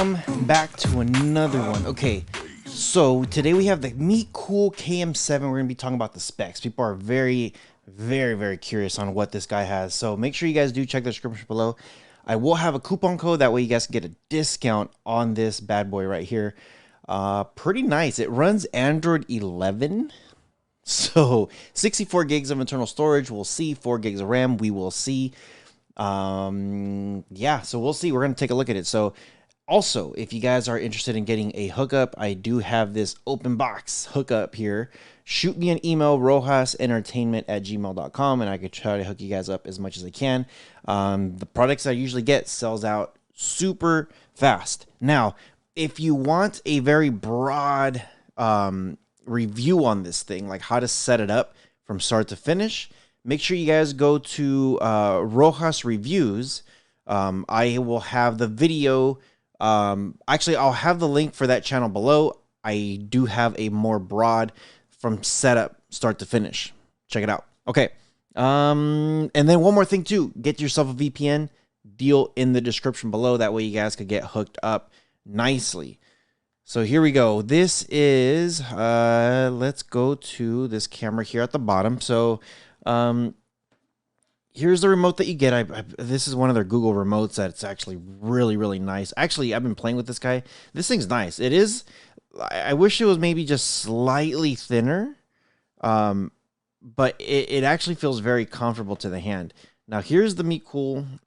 welcome back to another one. Okay, so today we have the MeCool KM7. We're going to be talking about the specs. People are very curious on what this guy has, so make sure you guys do check the description below. I will have a coupon code, that way you guys can get a discount on this bad boy right here. Pretty nice. It runs Android 11, so 64 gigs of internal storage. We'll see. 4 gigs of RAM. We will see. Yeah, so we'll see. We're going to take a look at it. So also, if you guys are interested in getting a hookup, I do have this open box hookup here. Shoot me an email, rohasentertainment@gmail.com, and I could try to hook you guys up as much as I can. The products I usually get sells out super fast. Now, if you want a very broad review on this thing, like how to set it up from start to finish, make sure you guys go to Rohas Reviews. I will have the video. Actually, I'll have the link for that channel below. I do have a more broad from setup start to finish. Check it out. Okay. And then one more thing too, get yourself a VPN deal in the description below. That way you guys could get hooked up nicely. So here we go. This is, let's go to this camera here at the bottom. So, here's the remote that you get. This is one of their Google remotes that's actually really nice. Actually, I've been playing with this guy. This thing's nice. It is. I wish it was maybe just slightly thinner, but it actually feels very comfortable to the hand. Now, here's the MeCool.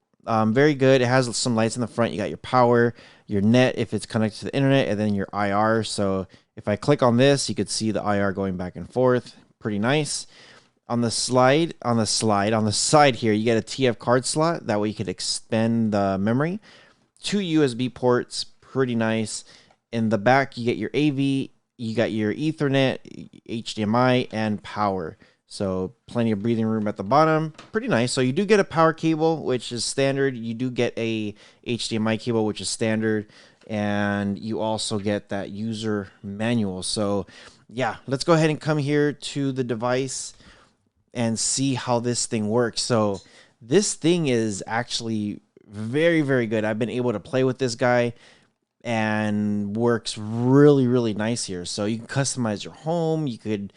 Very good. It has some lights in the front. You got your power, your net if it's connected to the internet, and then your IR. So if I click on this, you could see the IR going back and forth. Pretty nice. On the side here, you get a TF card slot. That way you could expand the memory. 2 USB ports, pretty nice. In the back, you get your AV, you got your Ethernet, HDMI, and power. So plenty of breathing room at the bottom. Pretty nice. So you do get a power cable, which is standard. You do get a HDMI cable, which is standard. And you also get that user manual. So yeah, let's go ahead and come here to the device and see how this thing works. So this thing is actually very good. I've been able to play with this guy and works really nice here. So you can customize your home. You could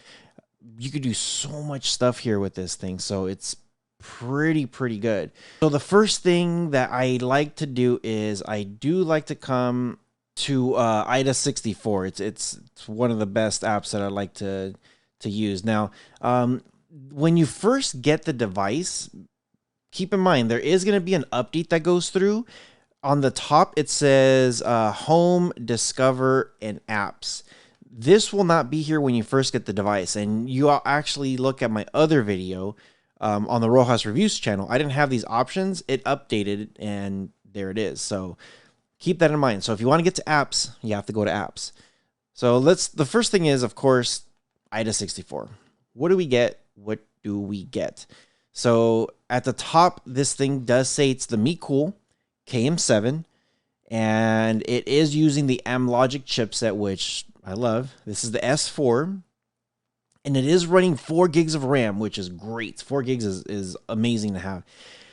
do so much stuff here with this thing. So it's pretty good. So the first thing that I like to do is I do like to come to AIDA64. It's one of the best apps that I like to use. Now, when you first get the device, keep in mind there is going to be an update that goes through. On the top, it says Home, Discover, and Apps. This will not be here when you first get the device. And you actually look at my other video on the Rohas Reviews channel. I didn't have these options. It updated, and there it is. So keep that in mind. So if you want to get to apps, you have to go to apps. So the first thing is, of course, AIDA64. What do we get? What do we get? So at the top, this thing does say it's the MeCool KM7, and it is using the Amlogic chipset, which I love. This is the S4, and it is running 4 gigs of RAM, which is great. 4 gigs is amazing to have.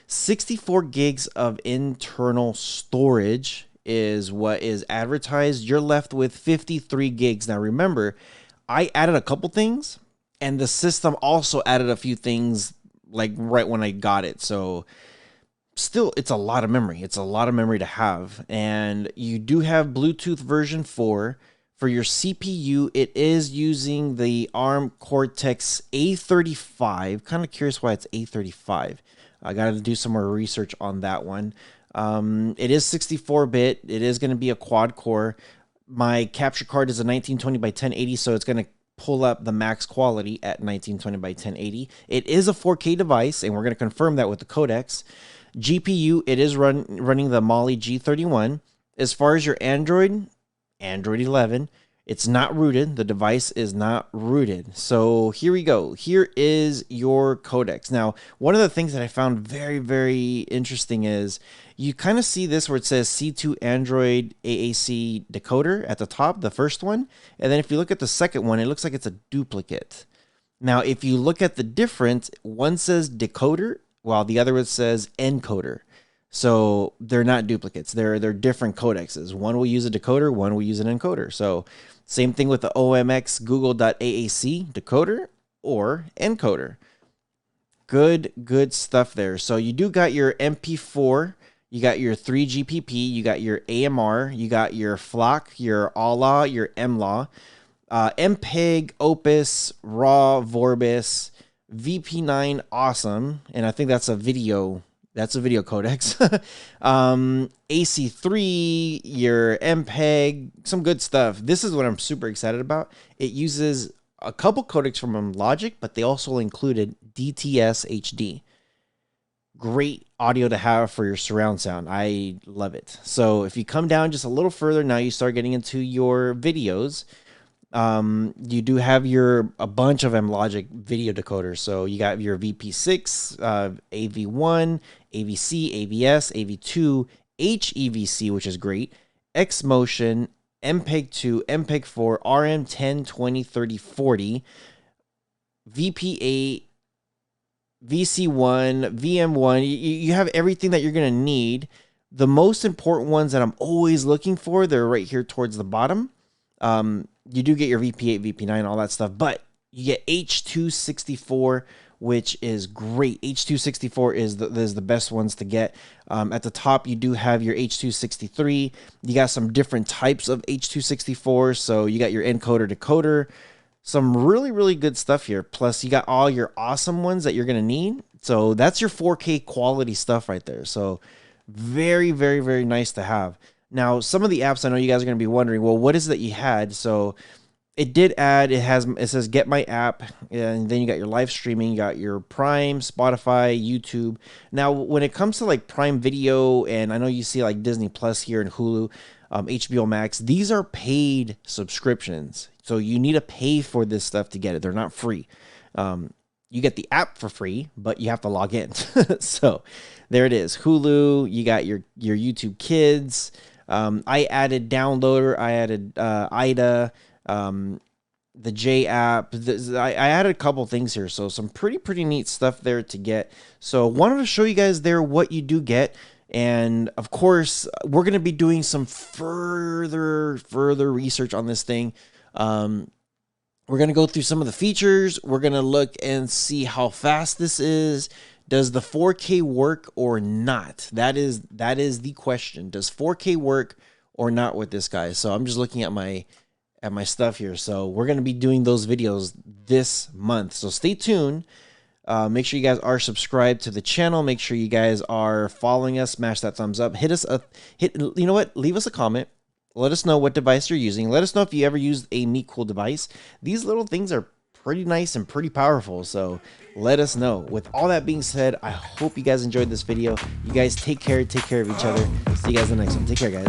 64 gigs of internal storage is what is advertised. You're left with 53 gigs. Now remember, I added a couple things, and the system also added a few things like right when I got it. So still, it's a lot of memory. It's a lot of memory to have. And you do have Bluetooth version 4. For your CPU, it is using the ARM Cortex A35. Kind of curious why it's A35. I got to do some more research on that one. It is 64-bit. It is going to be a quad core. My capture card is a 1920 by 1080, so it's going to pull up the max quality at 1920 by 1080. It is a 4K device, and we're going to confirm that with the codecs. GPU, it is running the Mali G31. As far as your Android 11, it's not rooted. The device is not rooted. So here we go. Here is your codecs. Now, one of the things that I found very interesting is you kind of see this where it says C2 Android AAC decoder at the top, the first one. And then if you look at the second one, it looks like it's a duplicate. Now, if you look at the difference, one says decoder while the other one says encoder. So they're not duplicates. They're different codecs. One will use a decoder, one will use an encoder. So same thing with the OMX Google.AAC decoder or encoder. Good stuff there. So you do got your MP4, you got your 3GPP, you got your AMR, you got your FLOC, your ALA, your MLAW, MPEG, Opus, RAW, Vorbis, VP9, awesome, and I think that's a video. That's a video codecs. AC3, your MPEG, some good stuff. This is what I'm super excited about. It uses a couple codecs from Logic, but they also included DTS HD. Great audio to have for your surround sound. I love it. So if you come down just a little further, now you start getting into your videos. You do have a bunch of M-Logic video decoders. So you got your VP6, AV1, AVC, AVS, AV2, HEVC, which is great, X-Motion, MPEG-2, MPEG-4, RM10, 20, 30, 40, VP8, VC1, VM1. You have everything that you're going to need. The most important ones that I'm always looking for, they're right here towards the bottom. You do get your VP8, VP9, all that stuff, but you get H.264, which is great. H.264 is the best ones to get. At the top, you do have your H.263. You got some different types of H.264, so you got your encoder, decoder, some really good stuff here. Plus, you got all your awesome ones that you're going to need. So that's your 4K quality stuff right there. So very nice to have. Now, some of the apps, I know you guys are going to be wondering, well, what is it that you had? So it did add, it says get my app, and then you got your live streaming, you got your Prime, Spotify, YouTube. Now, when it comes to like Prime Video, and I know you see like Disney Plus here and Hulu, HBO Max, these are paid subscriptions. So you need to pay for this stuff to get it. They're not free. You get the app for free, but you have to log in. So there it is. Hulu, you got your YouTube Kids. I added Downloader, I added IDA, the J app. I added a couple things here, so some pretty neat stuff there to get. So wanted to show you guys there what you do get, and of course we're gonna be doing some further research on this thing. We're gonna go through some of the features. We're gonna look and see how fast this is. Does the 4K work or not? That is the question. Does 4K work or not with this guy? So I'm just looking at my stuff here. So we're going to be doing those videos this month. So stay tuned. Make sure you guys are subscribed to the channel. Make sure you guys are following us. Smash that thumbs up. You know what? Leave us a comment. Let us know what device you're using. Let us know if you ever used a MeCool device. These little things are pretty nice and pretty powerful, so let us know. With all that being said, I hope you guys enjoyed this video. You guys take care of each other. See you guys in the next one. Take care, guys.